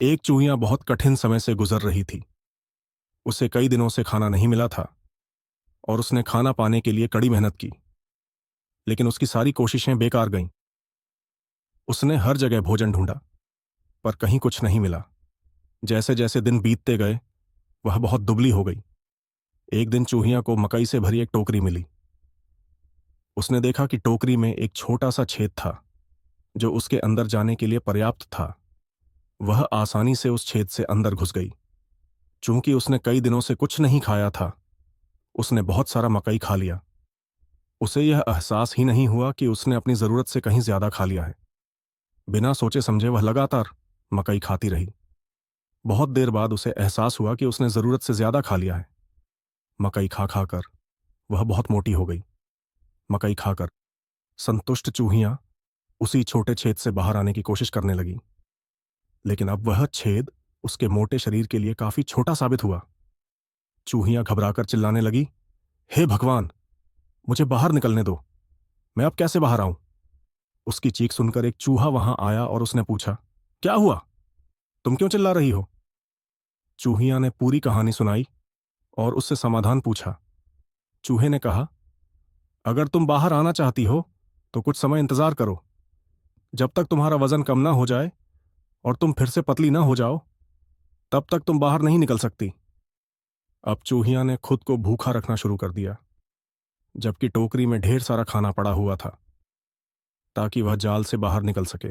एक चूहिया बहुत कठिन समय से गुजर रही थी। उसे कई दिनों से खाना नहीं मिला था और उसने खाना पाने के लिए कड़ी मेहनत की, लेकिन उसकी सारी कोशिशें बेकार गईं। उसने हर जगह भोजन ढूंढा, पर कहीं कुछ नहीं मिला। जैसे जैसे दिन बीतते गए, वह बहुत दुबली हो गई। एक दिन चूहिया को मकई से भरी एक टोकरी मिली। उसने देखा कि टोकरी में एक छोटा सा छेद था, जो उसके अंदर जाने के लिए पर्याप्त था। वह आसानी से उस छेद से अंदर घुस गई। चूंकि उसने कई दिनों से कुछ नहीं खाया था, उसने बहुत सारा मकई खा लिया। उसे यह एहसास ही नहीं हुआ कि उसने अपनी जरूरत से कहीं ज्यादा खा लिया है। बिना सोचे समझे वह लगातार मकई खाती रही। बहुत देर बाद उसे एहसास हुआ कि उसने जरूरत से ज्यादा खा लिया है। मकई खा खाकर वह बहुत मोटी हो गई। मकई खाकर संतुष्ट चूहिया उसी छोटे छेद से बाहर आने की कोशिश करने लगी, लेकिन अब वह छेद उसके मोटे शरीर के लिए काफी छोटा साबित हुआ। चूहिया घबराकर चिल्लाने लगी, हे भगवान, मुझे बाहर निकलने दो। मैं अब कैसे बाहर आऊं? उसकी चीख सुनकर एक चूहा वहां आया और उसने पूछा, क्या हुआ? तुम क्यों चिल्ला रही हो? चूहिया ने पूरी कहानी सुनाई और उससे समाधान पूछा। चूहे ने कहा, अगर तुम बाहर आना चाहती हो तो कुछ समय इंतजार करो। जब तक तुम्हारा वजन कम ना हो जाए और तुम फिर से पतली ना हो जाओ, तब तक तुम बाहर नहीं निकल सकती। अब चूहिया ने खुद को भूखा रखना शुरू कर दिया, जबकि टोकरी में ढेर सारा खाना पड़ा हुआ था, ताकि वह जाल से बाहर निकल सके।